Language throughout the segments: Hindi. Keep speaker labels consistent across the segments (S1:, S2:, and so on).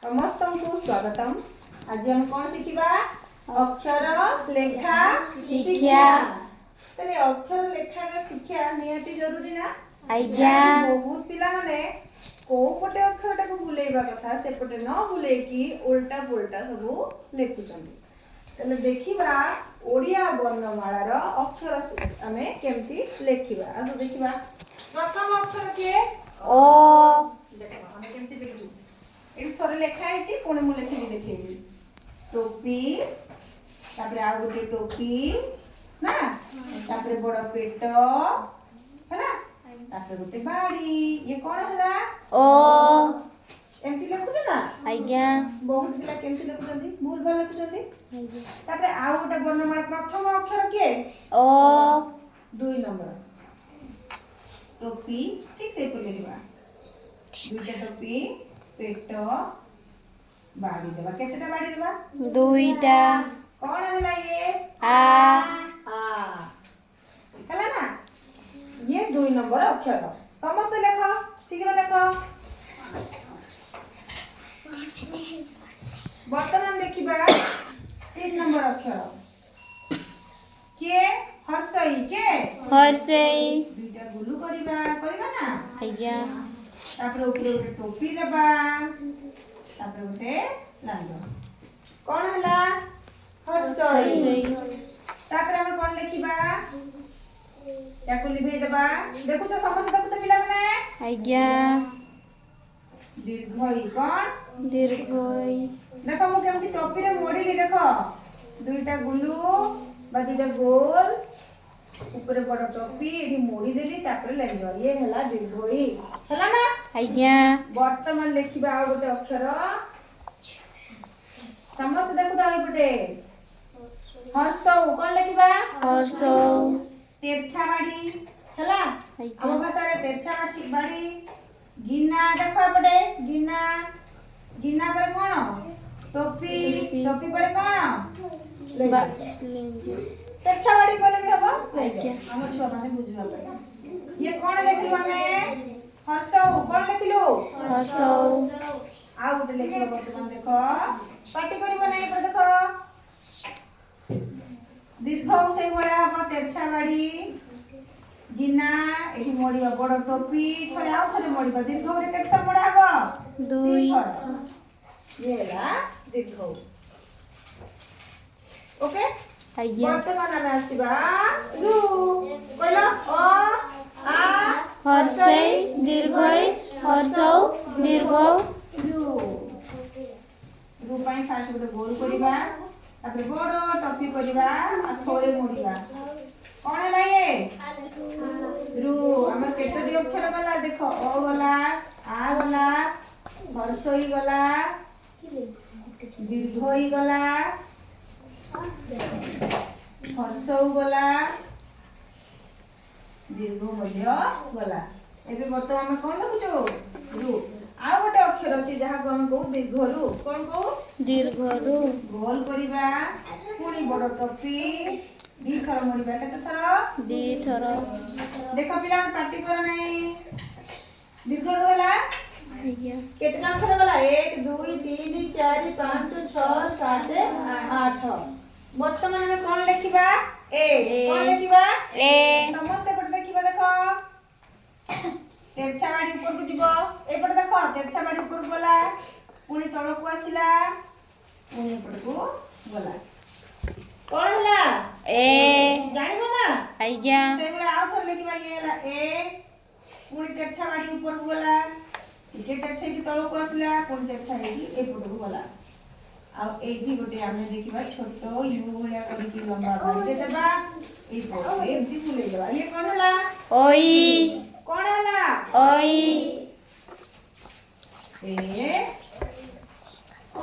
S1: समस्त को स्वागतम। आज हम कौन शिखिबा अक्षर लेखा शिक्षा। तले अक्षर लेखा शिक्षा निहाती जरूरी ना आज्ञा। बहुत पिला माने को पटे अक्षरटा को भूलेबा कथा से पटे न भूले कि उल्टा पुल्टा सब लेखुचंदी। तले देखिबा ओडिया वर्णमाला रो अक्षर हमें केमती लेखिबा। आज देखिबा प्रथम अक्षर के ओ। देखो हमें केमती लिखिबा एठी थोड़े लेखा है पुणे मु लेखि देखिबी टोपी तापर आ गोटे टोपी ना तापर बड़ पेट हैला तापर गोटे बाड़ी ये कोन हला ओ एमती लेखुछ ना आज्ञा। बहुत पिला केमती लेखुछंदी भूल भाल लेखुछंदी आज्ञा। तापर आ गोटे वर्णमाला प्रथम अक्षर के ओ 2 नंबर टोपी ठीक से पले लिबा दुईटा टोपी पेट बाड़ी देबा केतेटा बाड़ी देबा दुईटा कोन हला ये आ हला ना ये 2 नंबर अक्षर समस्त लेख शीघ्र लेख। वर्तमान देखिबा 3 नंबर अक्षर के हर्षई के हर्षई दुईटा गुलु करबा ना आज्ञा। तापर ऊपर गोटे टोपी देबा तापर गोटे लांग कोन हला हर्षई। तापर हम कोन लिखिबा याको लिभे देबा देखु तो समस्त देखु तो पिला माने आज्ञा। दीर्घई कोन दीर्घई देखो मु केमती टोपी रे मोड़ीली देखो दुईटा गुलु बा दुईटा गोल ऊपर बड़ टोपी एठी मोड़ी देली तापर लाइजो ये हला दीर्घई हला ना आज्ञा। वर्तमान लिखिबा आ गोटे अक्षर समस्त देखु तो आइपटे हर्षौ कोन लिखिबा हर्षौ तेरछा बाड़ी हला हम भाषा रे तेरछा बाड़ी गिन्ना देखो एपटे गिन्ना गिन्ना पर कोन टोपी टोपी पर कोन लेंजो तेरछा बाड़ी कोले भी हबो आज्ञा। हम छुआ माने बुझबा पड़े ये कोन लिखलु हमें हर्षौ कोन लिखलु हर्षौ आ गोटे लिखिबा वर्तमान देखो पाटी करिबो नै पर देखो दीर्घ से बड़ा हबो तेरछा बाड़ी गिना एठी मोड़िबा बड़ टोपी थोड़े आ थोड़े मोड़िबा दीर्घ रे केते मोड़ा हबो 2 ये ला दीर्घ ओके आज्ञा। वर्तमान में आसीबा रु कहला अ आ हर्षई दीर्घई हर्षौ दीर्घौ रु रु पाई फास्ट गोटे गोल करिबा तापर बड़ टॉपी करिबा आ थोड़े मोड़िबा कोन हला ये रु हमर केतोटी अक्षर गला देखो ओ गला आ गला हर्षई गला दीर्घई गला हर्षौ गला दीर्घ मध्य गला एबे वर्तमान में कोन लिखुछो रु आ गोटे अक्षर अछि जहा को हम कहू दीर्घ रु कोन कहू दीर्घ रु गोल करिबा पुनी बड़ टोपी दी थर मोड़िबा केते थर दी थर देखो पिला पार्टी कर नै दीर्घ रु होला आज्ञा। केतना अक्षर गला 1 2 3 4 5 6 7 8 वर्तमान में कोन लिखिबा ए कोन लिखिबा ए समस्त पढ़ देखिबा देखो तेरछा बाड़ी ऊपर को जीवो ए पढ़ देखो तेरछा बाड़ी ऊपर गला पुनी तळ को आसिला पुनी ऊपर को गला कोन हला ए जानिबो ना आज्ञा। से बड़ा आ थोर लिखिबा ये हला ए पुनी तेरछा बाड़ी ऊपर को गला इके तेरछा की तळ को आसिला पुनी तेरछा की ए पड़ को गला आ एठी गोटे आमे देखिबा छोटो यू भलिया करी की लंबा बाड़ी देबा ए पड़ एमती फुले देबा ये कोन हला ओई कोन हला ओई ए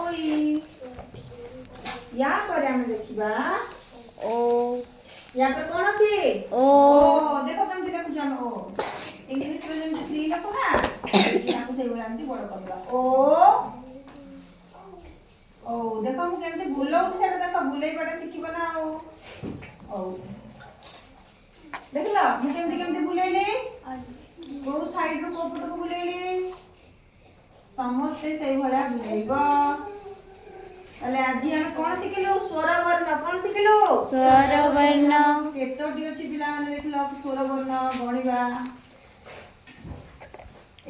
S1: ओई या पर हम देखिबा ओ या पर कोन अछि ओ देखो केमती देखु जाम ओ इंग्लिश रे जेम थ्री लिखो ना ताको से बोला एमती बड़ करबा ओ देखो हम केमती भूलो सेटा देखो भूलै पडा सिखिबो ना ओ देखला मु केमती केमती भूलैले को साइड रो को पट को भूलैले समस्ते से भलिया बुलेइब ताले आज हम कोन सिखिलु स्वर वर्ण कोन सिखिलु
S2: स्वर वर्ण
S1: केतोटी अछि पिला माने देखलो स्वर वर्ण गणिबा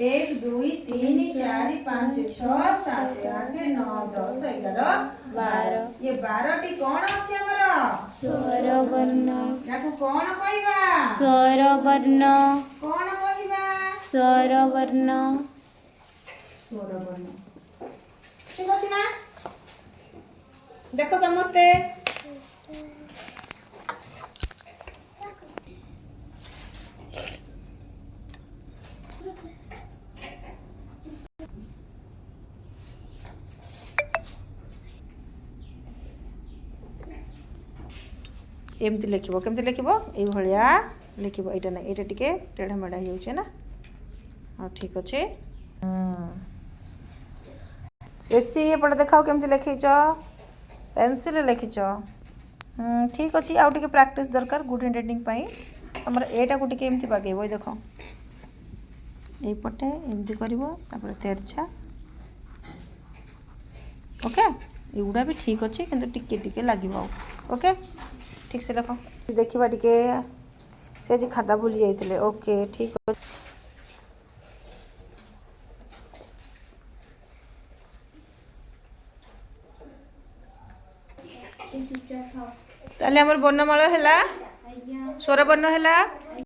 S1: 1 2 3 4 5 6 7 8 9 10 11 12 ये 12 टी कोन अछि हमरा
S2: स्वर वर्ण
S1: याकू कोन कहबा
S2: स्वर वर्ण
S1: कोन कहबा
S2: स्वर वर्ण
S1: स्वर वर्ण ठीक अछि ना देखो समस्ते एमती लिखिबो केमती लिखिबो ए भलिया लिखिबो एटा ना एटा टिके टेढ़ा मेढ़ा होउछे ना हां ठीक अछि एसी एपटे देखाओ केमती लिखिछ पेंसिल लिखिछ ठीक अछि आउ टिके प्रैक्टिस दरकार गुड हैंडराइटिंग पई हमर एटा को टिके एमती बागेबो देखो ए पटे एमती करिवो तापर तेरछा ओके एउडा भी ठीक अछि किंतु टिके टिके लागिवो ओके ठीक से लिखो देखिबा टिके से जे खाता भूल जाइतले ओके ठीक ताले हमर वर्णमाला हैला स्वर वर्ण हैला